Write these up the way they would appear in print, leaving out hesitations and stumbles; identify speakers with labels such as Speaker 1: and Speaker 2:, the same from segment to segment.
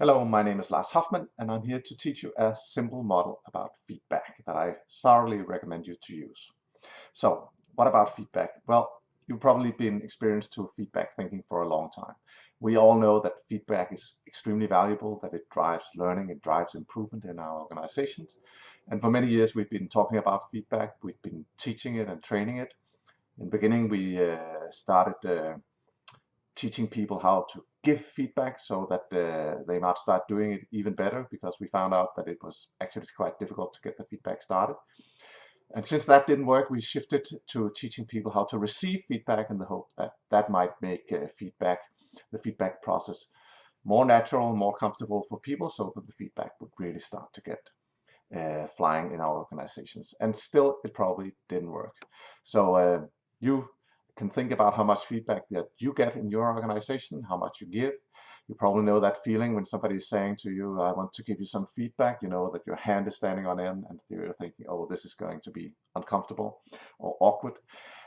Speaker 1: Hello, my name is Lars Hoffman, and I'm here to teach you a simple model about feedback that I thoroughly recommend you to use. So, what about feedback? Well, you've probably been experienced to feedback thinking for a long time. We all know that feedback is extremely valuable, that it drives learning, it drives improvement in our organizations. And for many years, we've been talking about feedback, we've been teaching it and training it. In the beginning, we started teaching people how to give feedback so that they might start doing it even better, because we found out that it was actually quite difficult to get the feedback started. And since that didn't work, we shifted to teaching people how to receive feedback in the hope that that might make the feedback process more natural, more comfortable for people, so that the feedback would really start to get flying in our organizations. And still, it probably didn't work. So you can think about how much feedback that you get in your organization, how much you give. You probably know that feeling when somebody is saying to you, I want to give you some feedback. You know that your hand is standing on end and you're thinking, oh, this is going to be uncomfortable or awkward.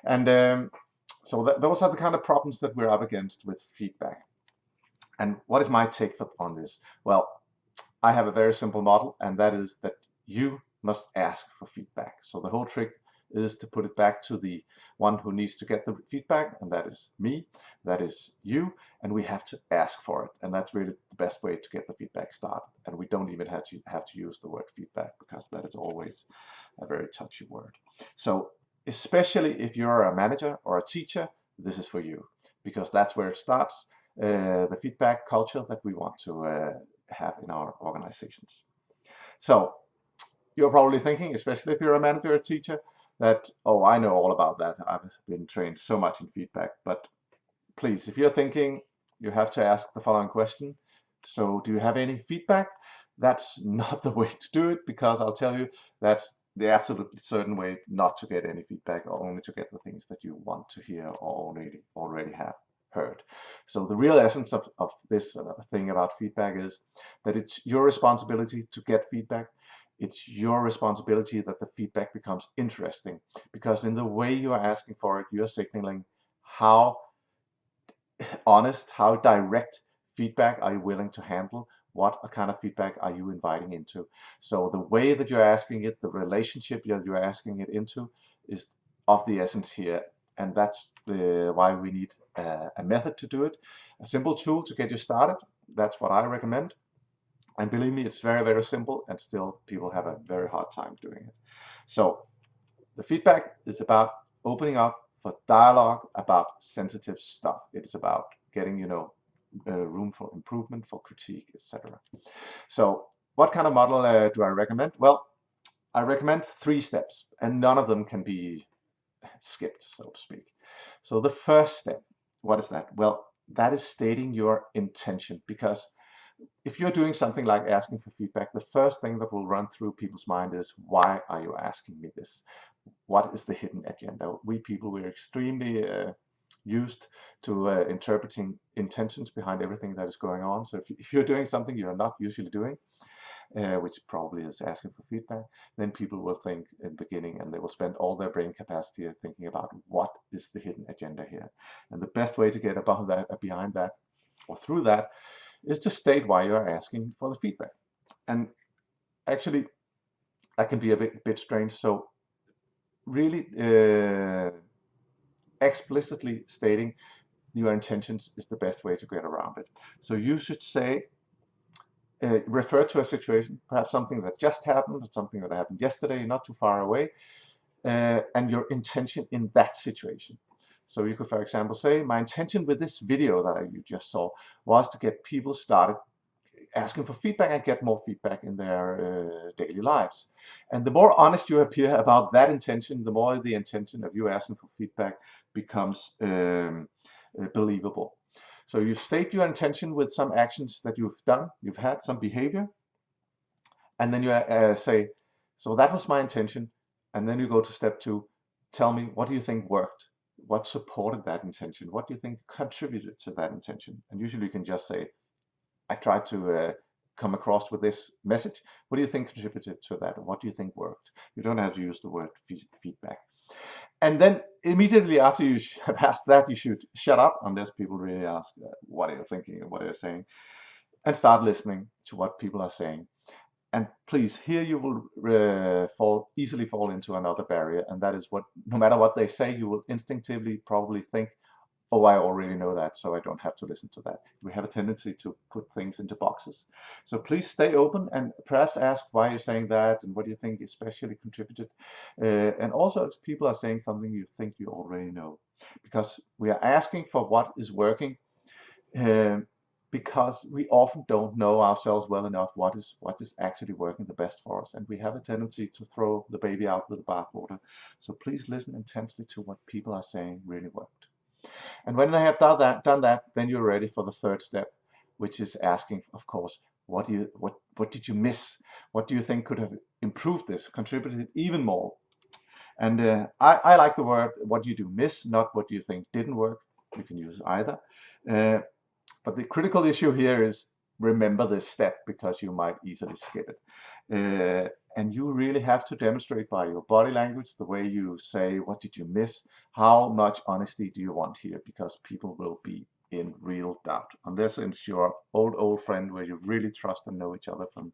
Speaker 1: And those are the kind of problems that we're up against with feedback. And what is my take on this? Well, I have a very simple model, and that is that you must ask for feedback. So the whole trick is to put it back to the one who needs to get the feedback, and that is me, that is you, and we have to ask for it. And that's really the best way to get the feedback started. And we don't even have to use the word feedback, because that is always a very touchy word. So especially if you're a manager or a teacher, this is for you, because that's where it starts, the feedback culture that we want to have in our organizations. So you're probably thinking, especially if you're a manager or teacher, that, oh, I know all about that. I've been trained so much in feedback. But please, if you're thinking, you have to ask the following question. So do you have any feedback? That's not the way to do it, because I'll tell you, that's the absolutely certain way not to get any feedback, or only to get the things that you want to hear or already have heard. So the real essence of this thing about feedback is that it's your responsibility to get feedback. It's your responsibility that the feedback becomes interesting, because in the way you are asking for it, you're signaling how honest, how direct feedback are you willing to handle? What kind of feedback are you inviting into? So the way that you're asking it, the relationship that you're asking it into, is of the essence here. And that's why we need a method to do it. A simple tool to get you started. That's what I recommend. And believe me, it's very, very simple, and still people have a very hard time doing it. So the feedback is about opening up for dialogue about sensitive stuff. It's about getting, room for improvement, for critique, etc. So what kind of model do I recommend? Well, I recommend 3 steps, and none of them can be skipped, so to speak. So the first step, what is that? Well, that is stating your intention, because if you're doing something like asking for feedback, the first thing that will run through people's mind is, why are you asking me this? What is the hidden agenda? We people, we're extremely used to interpreting intentions behind everything that is going on. So if you're doing something you're not usually doing, which probably is asking for feedback, then people will think in the beginning, and they will spend all their brain capacity thinking about what is the hidden agenda here. And the best way to get above that, behind that, or through that, is to state why you're asking for the feedback. And actually, that can be a bit strange. So really explicitly stating your intentions is the best way to get around it. So you should say, refer to a situation, perhaps something that just happened, or something that happened yesterday, not too far away, and your intention in that situation. So you could, for example, say, my intention with this video that you just saw was to get people started asking for feedback and get more feedback in their daily lives. And the more honest you appear about that intention, the more the intention of you asking for feedback becomes believable. So you state your intention with some actions that you've done, you've had some behavior, and then you say, so that was my intention. And then you go to step 2, tell me, what do you think worked? What supported that intention? What do you think contributed to that intention? And usually you can just say, I tried to come across with this message. What do you think contributed to that? What do you think worked? You don't have to use the word feedback. And then immediately after you have asked that, you should shut up, unless people really ask, what are you thinking and what are you saying? and start listening to what people are saying. And please, here you will easily fall into another barrier, and that is what, no matter what they say, you will instinctively probably think, oh, I already know that, so I don't have to listen to that. We have a tendency to put things into boxes. So please stay open and perhaps ask why you're saying that and what do you think especially contributed. And also if people are saying something you think you already know, because we are asking for what is working, because we often don't know ourselves well enough what is actually working the best for us, and we have a tendency to throw the baby out with the bathwater. So please listen intensely to what people are saying really worked. And when they have done that, then you're ready for the third step, which is asking, of course, what did you miss? What do you think could have improved this, contributed even more? And I like the word, what you do miss, not what you think didn't work. You can use either. But the critical issue here is remember this step, because you might easily skip it. And you really have to demonstrate by your body language, the way you say, what did you miss? How much honesty do you want here? Because people will be in real doubt. Unless it's your old friend where you really trust and know each other from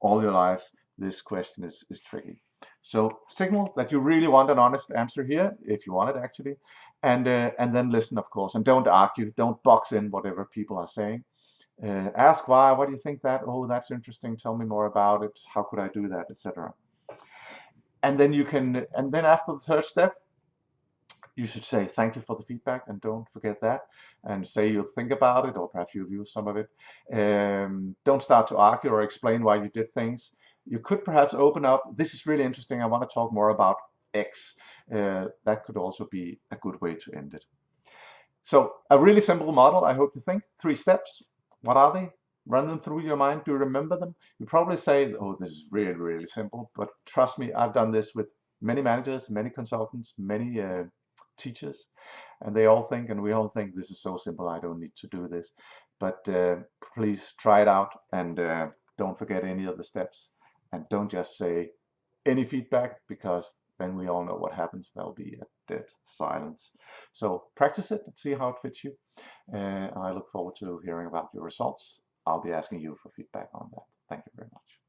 Speaker 1: all your lives, this question is tricky. So signal that you really want an honest answer here, if you want it actually, and then listen, of course, and don't argue, don't box in whatever people are saying. Ask why, what do you think that? Oh, that's interesting. Tell me more about it. How could I do that, etc. And then after the third step, you should say thank you for the feedback, and don't forget that, and say you'll think about it, or perhaps you'll use some of it. Don't start to argue or explain why you did things. You could perhaps open up, this is really interesting, I want to talk more about X. That could also be a good way to end it. So a really simple model, I hope you think. 3 steps. What are they? Run them through your mind. Do you remember them? You probably say, oh, this is really, really simple. But trust me, I've done this with many managers, many consultants, many teachers, and they all think, and we all think, this is so simple, I don't need to do this. But please try it out, and don't forget any of the steps, and don't just say any feedback, because then we all know what happens. There'll be a dead silence. So practice it and see how it fits you. I look forward to hearing about your results. I'll be asking you for feedback on that. Thank you very much.